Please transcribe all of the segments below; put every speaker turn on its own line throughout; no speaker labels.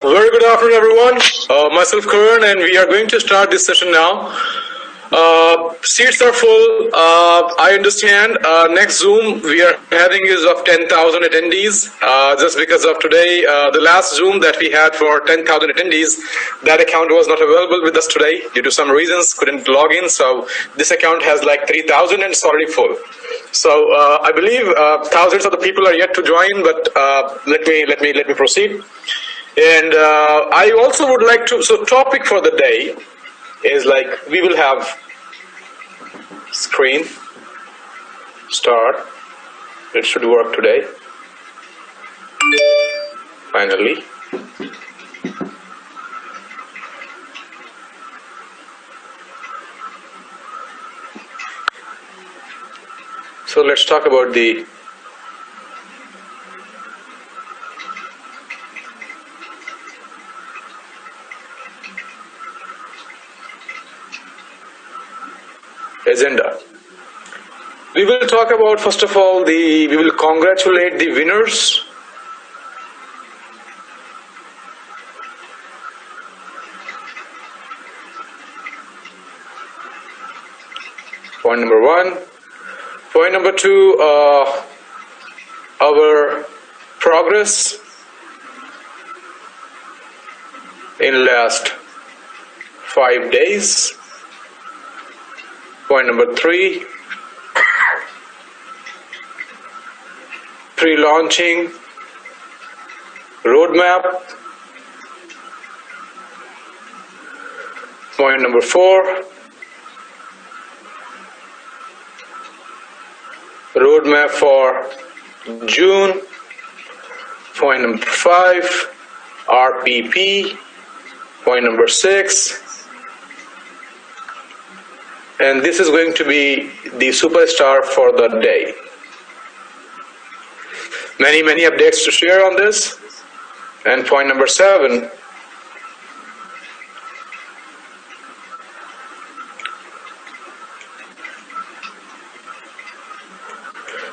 Very good afternoon, everyone. Myself, Karan, and we are going to start this session now. Seats are full. I understand. Next Zoom we are having is of 10,000 attendees. Just because of today, the last Zoom that we had for 10,000 attendees, that account was not available with us today due to some reasons. Couldn't log in, so this account has like 3,000 and it's already full. So I believe thousands of the people are yet to join, but let me proceed. And I also would like to, so topic for the day is like, we will have screen, start, it should work today, finally. So let's talk about the agenda. We will talk about, first of all, we will congratulate the winners. Point number one. Point number two, our progress in last 5 days. Point number three, pre-launching roadmap. Point number four, roadmap for June. Point number five, RPP. Point number six, and this is going to be the superstar for the day. Many updates to share on this. And point number seven,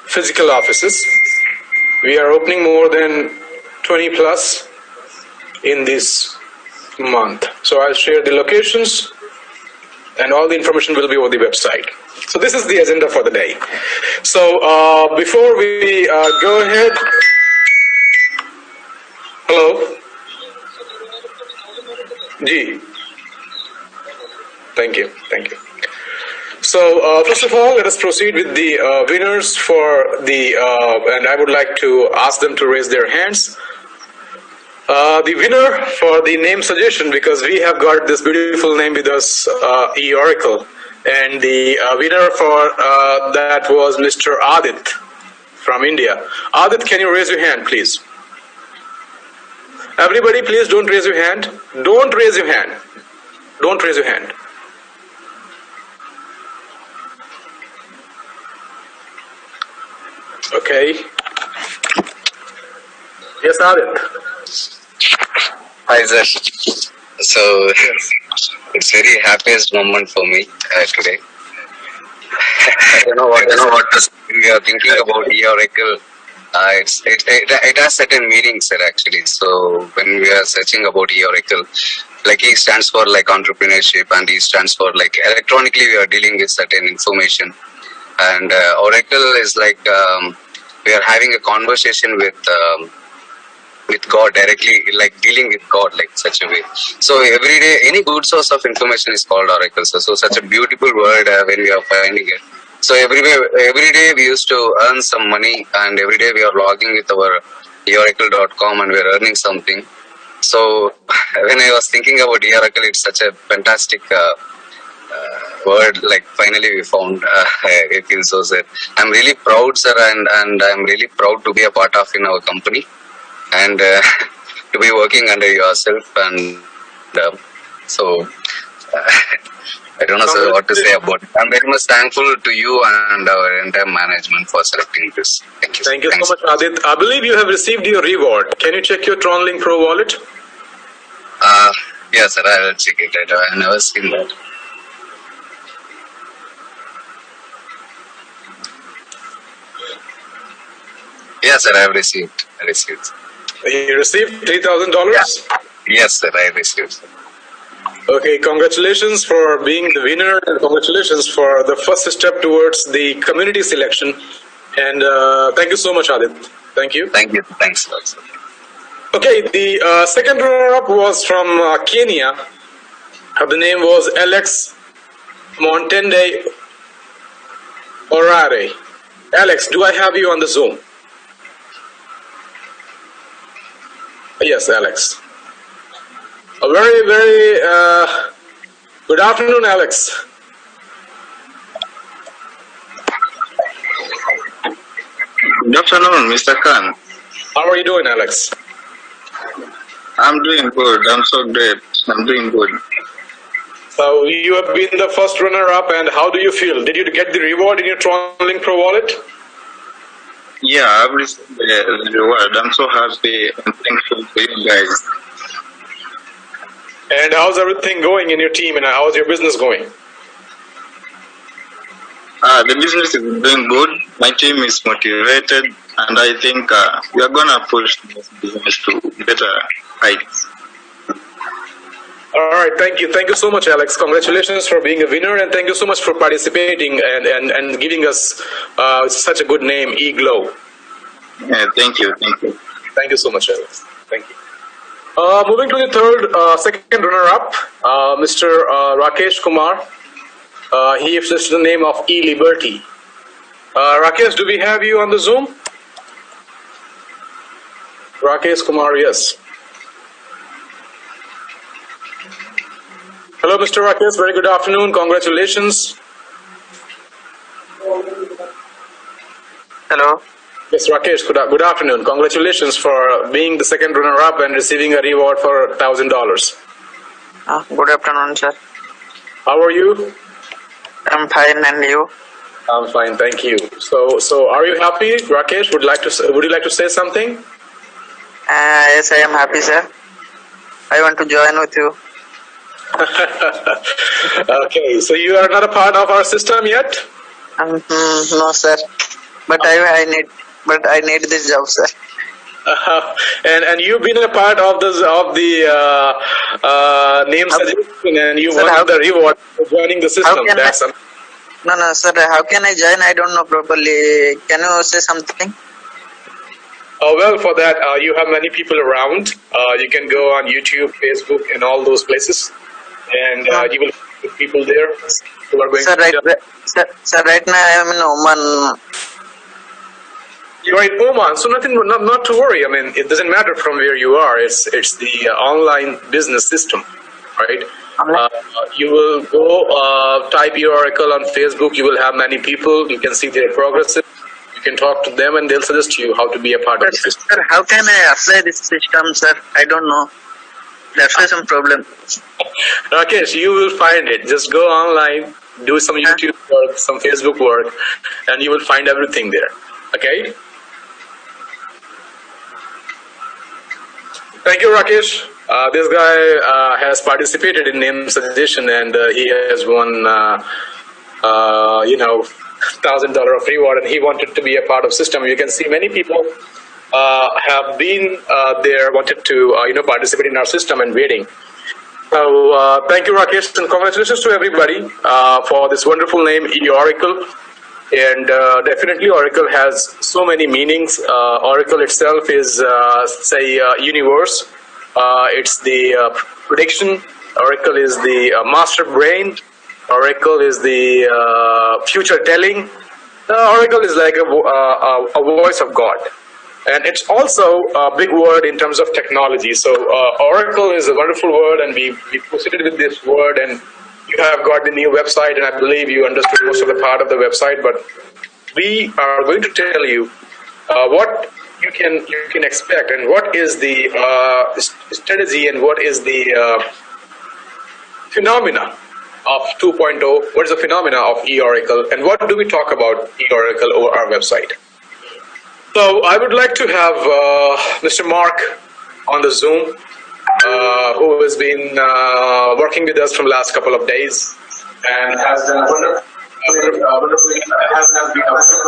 physical offices. We are opening more than 20 plus in this month. So I'll share the locations and all the information will be on the website. So this is the agenda for the day. So before we go ahead, hello. Ji. Thank you. So first of all, let us proceed with the winners for the, and I would like to ask them to raise their hands. The winner for the name suggestion, because we have got this beautiful name with us, eOracle, and the winner for that was Mr. Adit from India. Adit, can you raise your hand, please? Everybody, please don't raise your hand. Don't raise your hand. Don't raise your hand. Okay. Yes, Adit.
Hi, sir. So, it's very happiest moment for me today. I don't know what to say. We are thinking about eOracle. It has certain meanings, sir, actually. So, when we are searching about eOracle, like E stands for like entrepreneurship, and E stands for like electronically we are dealing with certain information. And Oracle is like we are having a conversation with God directly, like dealing with God, like such a way. So every day, any good source of information is called Oracle. So such a beautiful word when we are finding it. So every day we used to earn some money, and every day we are logging with our eOracle.com and we are earning something. So when I was thinking about eOracle, it's such a fantastic word. Like finally we found it feels so sad. I'm really proud, sir, and I'm really proud to be a part of in our company. And to be working under yourself, and so I don't know, sir, what to say about it. I'm very much thankful to you and our entire management for selecting this. Thank you.
Thank you so much, Adit. I believe you have received your reward. Can you check your TronLink Pro wallet?
Yes, sir, I will check it. I've never seen that. Yes, sir, I have received.
You received $3,000?
Yes, sir, I received, sir.
Okay, congratulations for being the winner, and congratulations for the first step towards the community selection. And thank you so much, Adit. Thank you.
Thank you. Thanks a lot, sir.
Okay, the second runner-up was from Kenya. The name was Alex Montende Orare. Alex, do I have you on the Zoom? Yes, Alex. A very, very good afternoon, Alex.
Good afternoon, Mr. Khan.
How are you doing, Alex?
I'm doing good. I'm so great. I'm doing good.
So you have been the first runner-up, and how do you feel? Did you get the reward in your Tronlink Pro wallet?
Yeah, I've received the reward. I'm so happy and thankful for you guys.
And how's everything going in your team, and how's your business going?
The business is doing good. My team is motivated, and I think we are gonna push this business to better heights.
All right, thank you. Thank you so much, Alex. Congratulations for being a winner, and thank you so much for participating and giving us such a good name, eGlow.
Yeah, thank you. Thank you.
Thank you so much, Alex. Thank you. Moving to the second runner-up, Mr. Rakesh Kumar. He is the name of eLiberty. Rakesh, do we have you on the Zoom? Rakesh Kumar, yes. Hello, Mr. Rakesh. Very good afternoon. Congratulations.
Hello.
Yes, Rakesh. Good afternoon. Congratulations for being the second runner-up and receiving a reward for $1,000.
Good afternoon, sir.
How are you?
I'm fine, and you?
I'm fine, thank you. So, are you happy, Rakesh? Would you like to say something?
Yes, I am happy, sir. I want to join with you.
Okay, so you are not a part of our system yet?
No, sir. But I need this job, sir.
And you've been a part of the name suggestion, and you won the reward for joining the system.
No, sir. How can I join? I don't know properly. Can you say something?
Well, for that, you have many people around. You can go on YouTube, Facebook, and all those places, and you will find people there who are going
sir,
to...
right now I am in Oman.
You're in Oman, so not to worry. I mean, it doesn't matter from where you are. It's the online business system, right? You will go type your Oracle on Facebook. You will have many people. You can see their progress. You can talk to them, and they'll suggest you how to be a part of the system.
Sir, how can I apply this system, sir? I don't know. That's some problem.
Rakesh, you will find it. Just go online, do some YouTube work, some Facebook work, and you will find everything there. Okay? Thank you, Rakesh. This guy has participated in name suggestion, and he has won, $1,000 of reward, and he wanted to be a part of system. You can see many people have been there, wanted to participate in our system and waiting. So thank you, Rakesh, and congratulations to everybody for this wonderful name, eOracle. And definitely Oracle has so many meanings. Oracle itself is, universe. It's the prediction. Oracle is the master brain. Oracle is the future telling. Oracle is like a voice of God. And it's also a big word in terms of technology. So Oracle is a wonderful word, and we proceeded with this word, and you have got the new website, and I believe you understood most of the part of the website, but we are going to tell you what you can expect, and what is the strategy, and what is the phenomena of 2.0, what is the phenomena of eOracle, and what do we talk about eOracle over our website. So I would like to have Mr. Mark on the Zoom, who has been working with us from last couple of days and has done wonderfully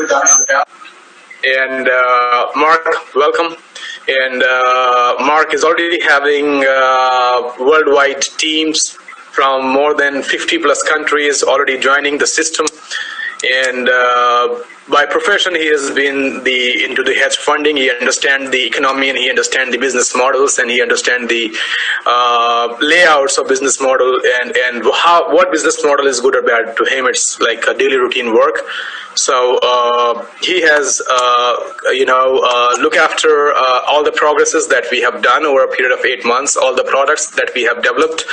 done. And Mark, welcome. And Mark is already having worldwide teams from more than 50 plus countries already joining the system. And by profession, he has been into the hedge funding. He understands the economy and he understands the business models and he understands the layouts of business model and what business model is good or bad. To him, it's like a daily routine work. So he has, look after all the progresses that we have done over a period of 8 months, all the products that we have developed,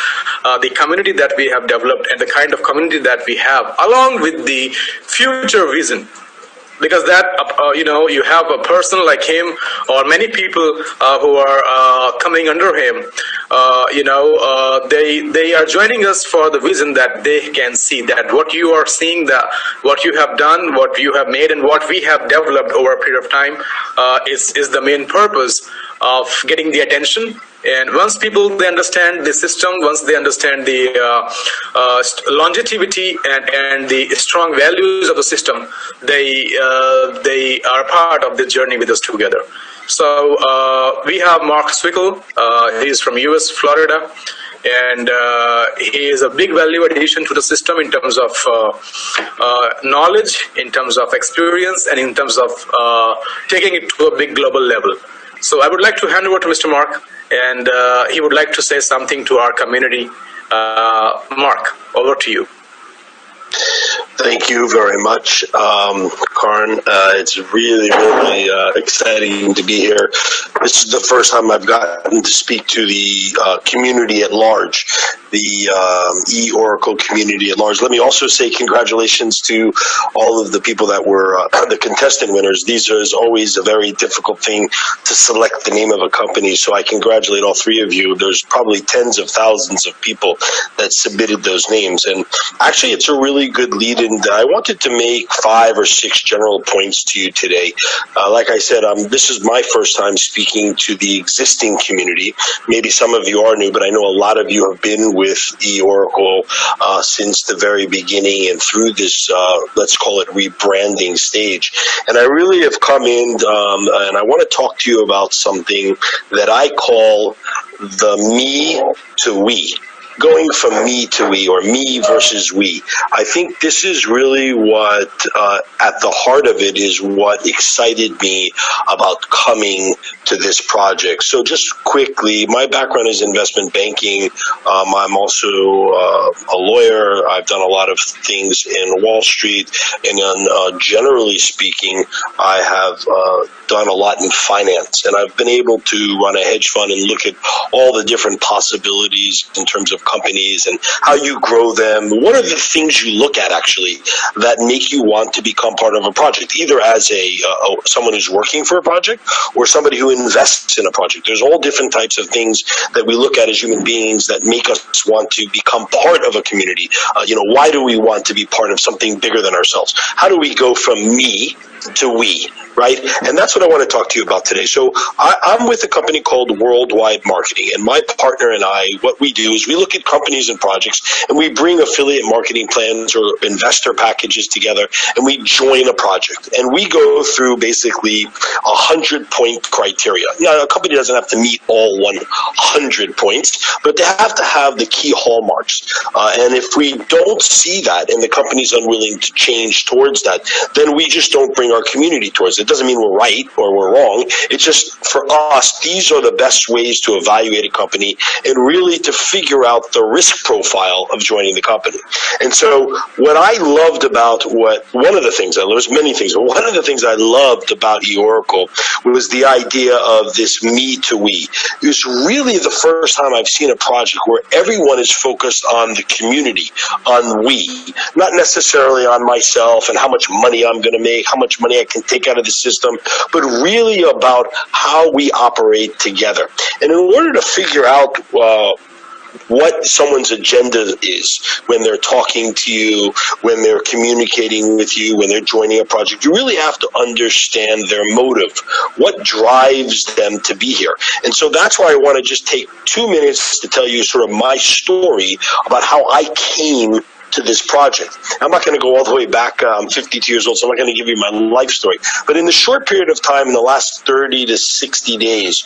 the community that we have developed, and the kind of community that we have, along with the future vision. Because that, you have a person like him or many people who are coming under him, they are joining us for the vision that they can see that what you are seeing, that what you have done, what you have made, and what we have developed over a period of time is the main purpose of getting the attention. And once they understand the system, once they understand the longevity and the strong values of the system, they are part of the journey with us together. So we have Mark Swickel. He is from US, Florida. And he is a big value addition to the system in terms of knowledge, in terms of experience, and in terms of taking it to a big global level. So I would like to hand over to Mr. Mark, and he would like to say something to our community. Mark, over to you.
Thank you very much, Karan. It's really, really exciting to be here. This is the first time I've gotten to speak to the community at large, the eOracle community at large. Let me also say congratulations to all of the people that were the contestant winners. These is always a very difficult thing to select the name of a company, so I congratulate all three of you. There's probably tens of thousands of people that submitted those names, and actually it's a really good lead. And I wanted to make 5 or 6 general points to you today. Like I said, this is my first time speaking to the existing community. Maybe some of you are new, but I know a lot of you have been with eOracle since the very beginning and through this, let's call it rebranding stage. And I really have come in and I want to talk to you about something that I call the me to we. Going from me to we, or me versus we. I think this is really what, at the heart of it, is what excited me about coming to this project. So just quickly, my background is investment banking. I'm also a lawyer. I've done a lot of things in Wall Street. And generally speaking, I have done a lot in finance. And I've been able to run a hedge fund and look at all the different possibilities in terms of companies and how you grow them. What are the things you look at actually that make you want to become part of a project, either as someone who's working for a project or somebody who invests in a project? There's all different types of things that we look at as human beings that make us want to become part of a community. Why do we want to be part of something bigger than ourselves? How do we go from me to we, right? And that's what I want to talk to you about today. So I'm with a company called Worldwide Marketing, and my partner and I, what we do is we look at companies and projects, and we bring affiliate marketing plans or investor packages together, and we join a project. And we go through basically 100-point criteria. Now, a company doesn't have to meet all 100 points, but they have to have the key hallmarks. And if we don't see that and the company's unwilling to change towards that, then we just don't bring our community towards it. It doesn't mean we're right or we're wrong. It's just, for us, these are the best ways to evaluate a company and really to figure out the risk profile of joining the company. And so what I loved about one of the things I loved about eOracle was the idea of this me to we. It was really the first time I've seen a project where everyone is focused on the community, on we, not necessarily on myself and how much money I'm going to make, how much money I can take out of the system, but really about how we operate together. And in order to figure out what someone's agenda is when they're talking to you, when they're communicating with you, when they're joining a project, you really have to understand their motive, what drives them to be here. And so that's why I want to just take 2 minutes to tell you sort of my story about how I came to this project. I'm not going to go all the way back. I'm 52 years old, so I'm not going to give you my life story. But in the short period of time, in the last 30 to 60 days,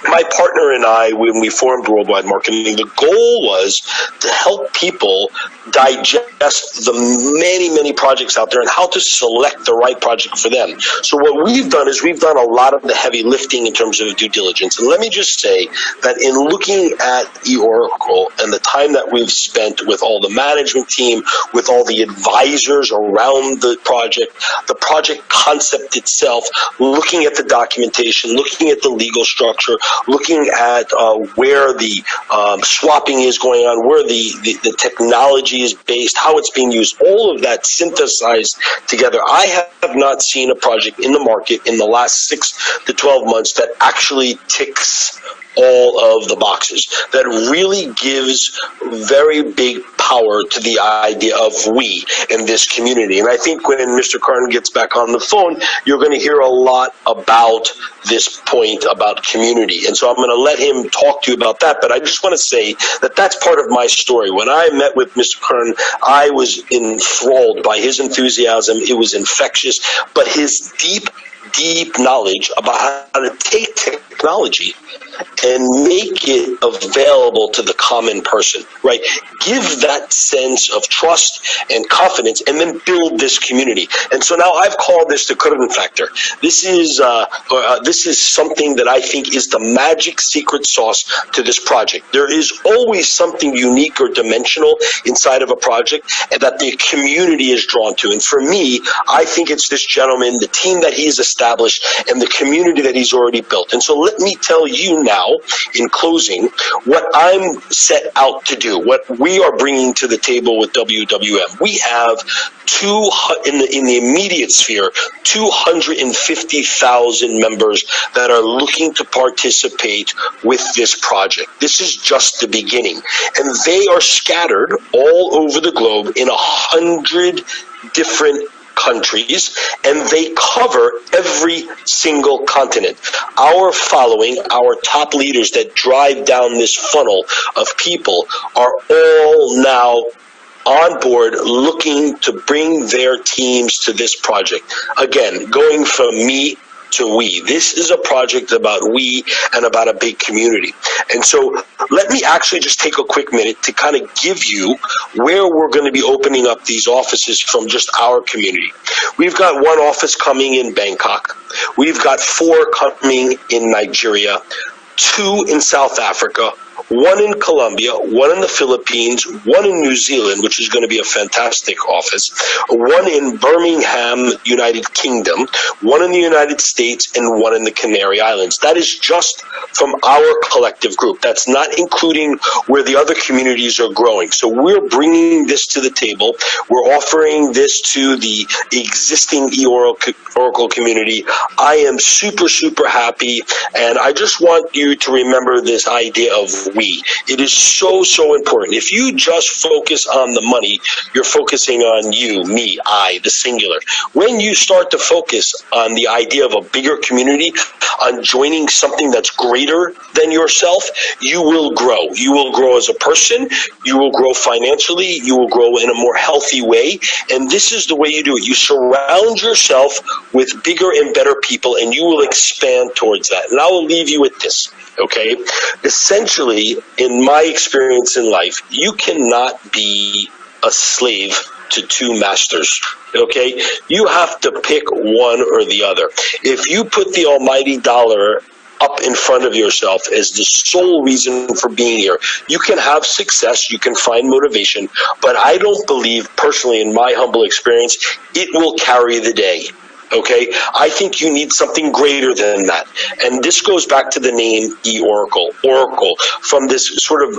my partner and I, when we formed Worldwide Marketing, the goal was to help people digest the many, many projects out there and how to select the right project for them. So what we've done is we've done a lot of the heavy lifting in terms of due diligence. And let me just say that in looking at eOracle and the time that we've spent with all the management team, with all the advisors around the project concept itself, looking at the documentation, looking at the legal structure, looking at where the swapping is going on, where the technology is based, how it's being used, all of that synthesized together. I have not seen a project in the market in the last 6 to 12 months that actually ticks all of the boxes, that really gives very big power to the idea of we in this community. And I think when Mr. Karn gets back on the phone, you're going to hear a lot about this point about community. And so I'm going to let him talk to you about that. But I just want to say that that's part of my story. When I met with Mr. Karn, I was enthralled by his enthusiasm. It was infectious, but his deep knowledge about how to take technology and make it available to the common person, right? Give that sense of trust and confidence, and then build this community. And so now I've called this the Curran factor. This is something that I think is the magic secret sauce to this project. There is always something unique or dimensional inside of a project and that the community is drawn to. And for me, I think it's this gentleman, the team that he's established, and the community that he's already built. And so let me tell you now, in closing, what I'm set out to do, what we are bringing to the table with WWM. We have in the immediate sphere, 250,000 members that are looking to participate with this project. This is just the beginning. And they are scattered all over the globe in 100 different countries, and they cover every single continent. Our following, our top leaders that drive down this funnel of people are all now on board looking to bring their teams to this project. Again, going from me to we. This is a project about we and about a big community. And so let me actually just take a quick minute to kind of give you where we're going to be opening up these offices from just our community. We've got one office coming in Bangkok. We've got 4 coming in Nigeria, 2 in South Africa, 1 in Colombia, 1 in the Philippines, 1 in New Zealand, which is going to be a fantastic office, 1 in Birmingham, United Kingdom, 1 in the United States, and 1 in the Canary Islands. That is just from our collective group. That's not including where the other communities are growing. So we're bringing this to the table. We're offering this to the existing eOracle community. I am super, super happy, and I just want you to remember this idea of we. It is so, so important. If you just focus on the money, you're focusing on you, me, I, the singular. When you start to focus on the idea of a bigger community, on joining something that's greater than yourself, you will grow. You will grow as a person, you will grow financially, you will grow in a more healthy way, and this is the way you do it. You surround yourself with bigger and better people, and you will expand towards that. And I will leave you with this, okay? Essentially, in my experience in life, you cannot be a slave to 2 masters, okay? You have to pick one or the other. If you put the almighty dollar up in front of yourself as the sole reason for being here, you can have success, you can find motivation, but I don't believe, personally, in my humble experience, it will carry the day. Okay, I think you need something greater than that. And this goes back to the name eOracle, Oracle, from this sort of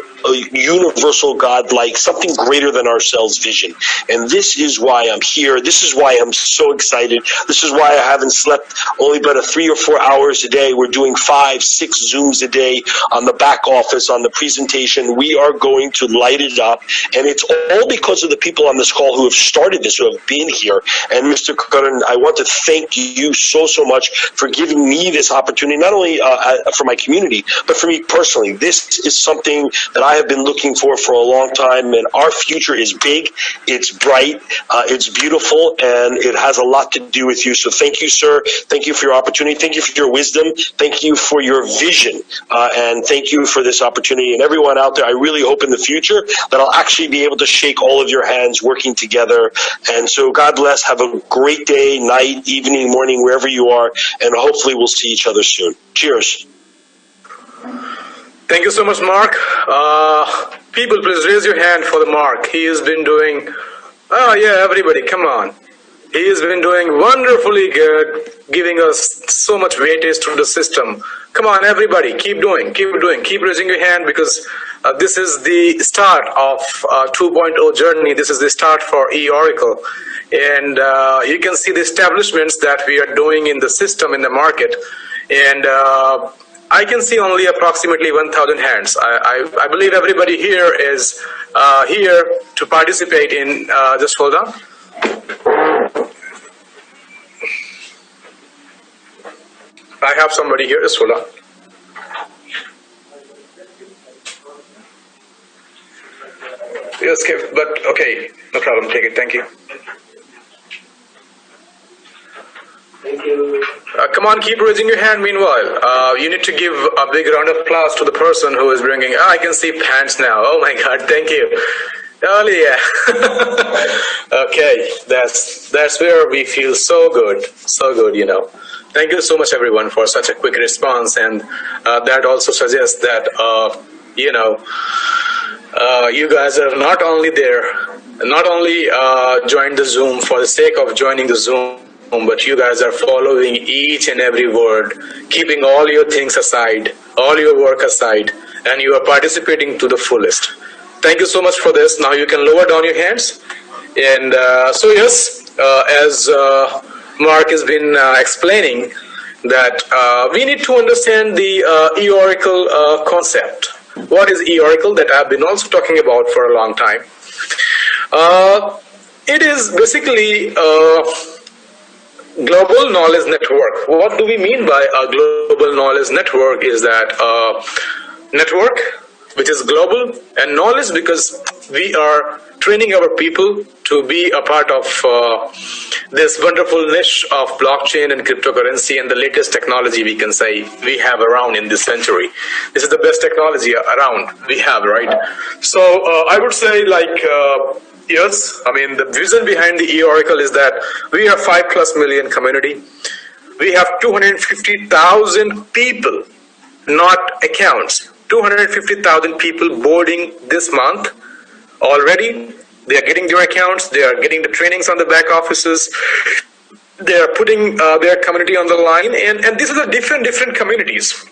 universal God-like, something greater than ourselves vision. And this is why I'm here. This is why I'm so excited. This is why I haven't slept only but 3 or 4 hours a day. We're doing 5, 6 Zooms a day on the back office, on the presentation. We are going to light it up. And it's all because of the people on this call who have started this, who have been here. And Mr. Curran, I want to thank you so much for giving me this opportunity, not only for my community, but for me personally. This is something that I have been looking for a long time, and our future is big, it's bright, it's beautiful, and it has a lot to do with you. So thank you, sir. Thank you for your opportunity. Thank you for your wisdom. Thank you for your vision, and thank you for this opportunity. And everyone out there, I really hope in the future that I'll actually be able to shake all of your hands working together. And so God bless. Have a great day, night, evening, morning, wherever you are, and hopefully we'll see each other soon. Cheers.
Thank you so much, Mark. People, please raise your hand for the Mark. He has been doing, oh yeah, everybody, come on. He has been doing wonderfully good, giving us so much weightage to the system. Come on, everybody, keep raising your hand, because this is the start of 2.0 journey. This is the start for eOracle. And you can see the establishments that we are doing in the system, in the market. And I can see only approximately 1,000 hands. I believe everybody here is here to participate in, just hold on. I have somebody here, just hold on. Yes, but okay, no problem, take it, thank you. Thank you. Come on, keep raising your hand meanwhile. You need to give a big round of applause to the person who is bringing, I can see pants now, oh my god, thank you. Oh yeah. Okay, that's where we feel so good, you know. Thank you so much, everyone, for such a quick response, and that also suggests that you know, you guys are not only there, not only joined the Zoom for the sake of joining the Zoom, but you guys are following each and every word, keeping all your things aside, all your work aside, and you are participating to the fullest. Thank you so much for this. Now you can lower down your hands. And so yes, as Mark has been explaining, that we need to understand the eOracle concept. What is eOracle, that I've been also talking about for a long time? It is basically global knowledge network. What do we mean by a global knowledge network? Is that network which is global, and knowledge because we are training our people to be a part of this wonderful niche of blockchain and cryptocurrency and the latest technology we can say we have around in this century. This is the best technology around we have, right? So I would say, like, yes, I mean, the vision behind the eOracle is that we are 5+ million community. We have 250,000 people, not accounts, 250,000 people boarding this month already. They are getting their accounts, they are getting the trainings on the back offices, they are putting their community on the line, and these are the different communities.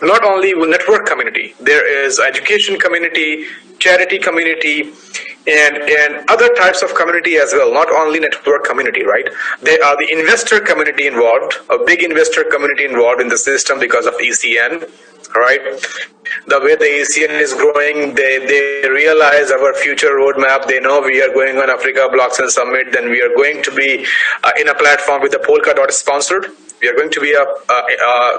Not only network community, there is education community, charity community, and other types of community as well, not only network community, right? There are the investor community involved, a big investor community involved in the system because of ECN, right? The way the ECN is growing, they realize our future roadmap. They know we are going on Africa Blockchain Summit, then we are going to be in a platform with the Polkadot sponsored. We are going to be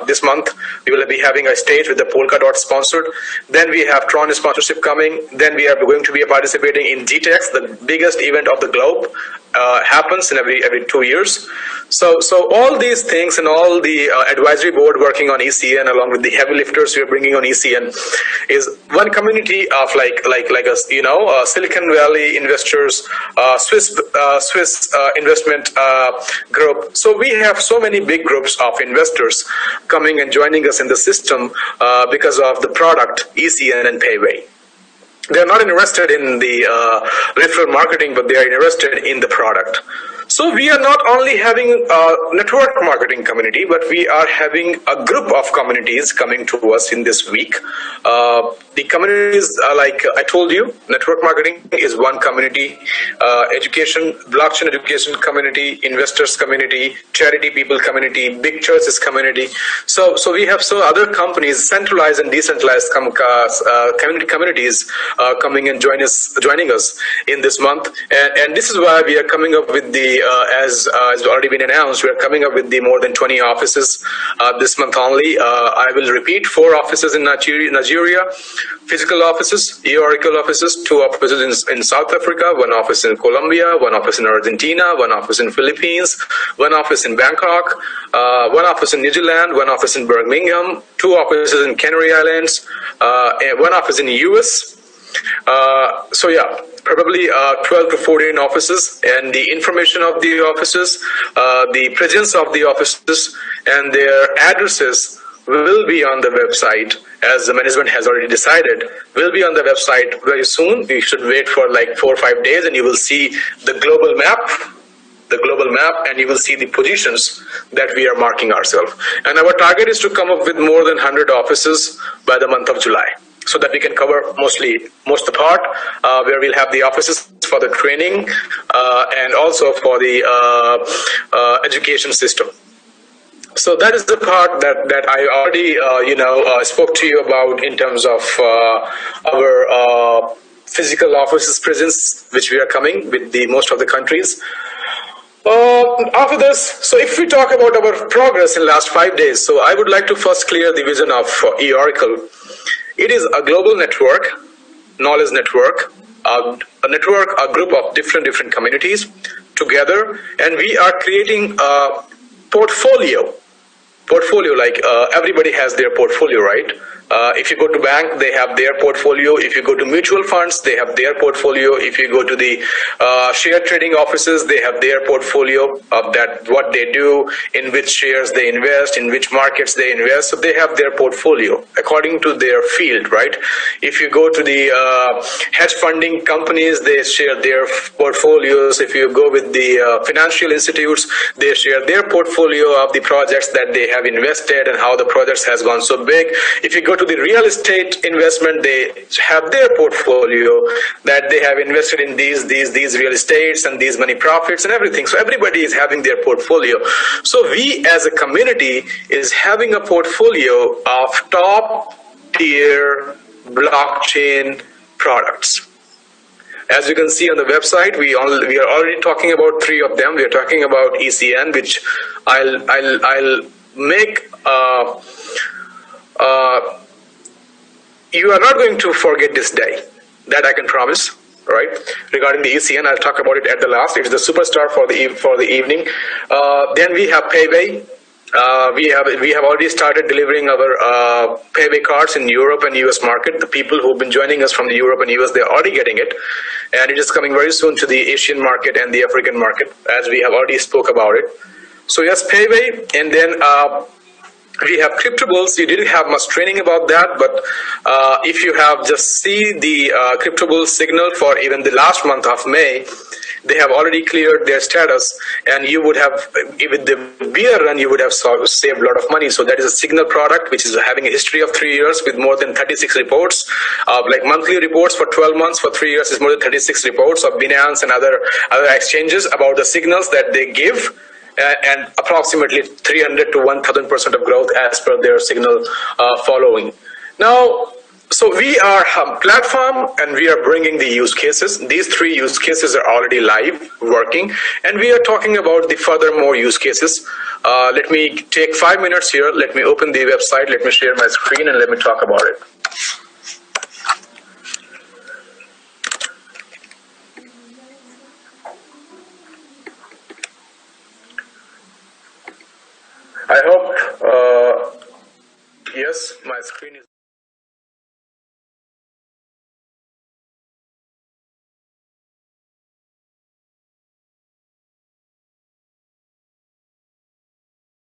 this month, we will be having a stage with the Polkadot sponsored. Then we have Tron sponsorship coming. Then we are going to be participating in GTEx, the biggest event of the globe. Happens in every 2 years. So all these things and all the advisory board working on ECN along with the heavy lifters we are bringing on ECN is one community of like us, you know, Silicon Valley investors, Swiss investment group. So we have so many big groups of investors coming and joining us in the system because of the product ECN and Payway. They're not interested in the referral marketing, but they are interested in the product. So we are not only having a network marketing community, but we are having a group of communities coming to us in this week. The communities are like I told you, network marketing is one community, education, blockchain education community, investors community, charity people community, big churches community. So we have so other companies, centralized and decentralized communities coming and joining us in this month. And this is why we are coming up with the as already been announced, we are coming up with the more than 20 offices this month only. I will repeat: 4 offices in Nigeria, physical offices, Oracle offices, 2 offices in South Africa, 1 office in Colombia, 1 office in Argentina, 1 office in Philippines, 1 office in Bangkok, 1 office in New Zealand, 1 office in Birmingham, 2 offices in Canary Islands, and 1 office in the US. So yeah, probably 12 to 14 offices, and the information of the offices, the presence of the offices, and their addresses will be on the website, as the management has already decided, will be on the website very soon. You should wait for like 4 or 5 days, and you will see the global map, and you will see the positions that we are marking ourselves. And our target is to come up with more than 100 offices by the month of July, so that we can cover most of the part, where we'll have the offices for the training and also for the education system. So that is the part that I already spoke to you about in terms of our physical offices presence, which we are coming with the most of the countries. After this, so if we talk about our progress in last 5 days, so I would like to first clear the vision of eOracle. It is a global network, knowledge network, a group of different communities together, and we are creating a portfolio. Like everybody has their portfolio, right? If you go to bank, they have their portfolio. If you go to mutual funds, they have their portfolio. If you go to the share trading offices, they have their portfolio of that, what they do, in which shares they invest, in which markets they invest. So they have their portfolio according to their field, right? If you go to the hedge funding companies, they share their portfolios. If you go with the financial institutes, they share their portfolio of the projects that they have invested and how the projects has gone so big. If you go to the real estate investment, they have their portfolio that they have invested in these real estates and these many profits and everything. So everybody is having their portfolio. So we as a community is having a portfolio of top tier blockchain products. As you can see on the website, we are already talking about 3 of them. We are talking about ECN, which I'll make. You are not going to forget this day. That I can promise. Right? Regarding the ECN, I'll talk about it at the last. It's the superstar for the evening. Then we have Payway. We have already started delivering our Payway cards in Europe and US market. The people who've been joining us from the Europe and US, they're already getting it, and it is coming very soon to the Asian market and the African market, as we have already spoke about it. So yes, Payway, and then we have CryptoBulls. You didn't have much training about that, but if you have just see the CryptoBulls signal for even the last month of May, they have already cleared their status, and you would have, with the beer run, you would have saved a lot of money. So that is a signal product, which is having a history of 3 years with more than 36 reports, like monthly reports for 12 months. For 3 years is more than 36 reports of Binance and other exchanges about the signals that they give. And approximately 300 to 1,000% of growth as per their signal following. Now, so we are a platform, and we are bringing the use cases. These 3 use cases are already live, working, and we are talking about the furthermore use cases. Let me take 5 minutes here. Let me open the website. Let me share my screen, and let me talk about it. I hope, yes, my screen is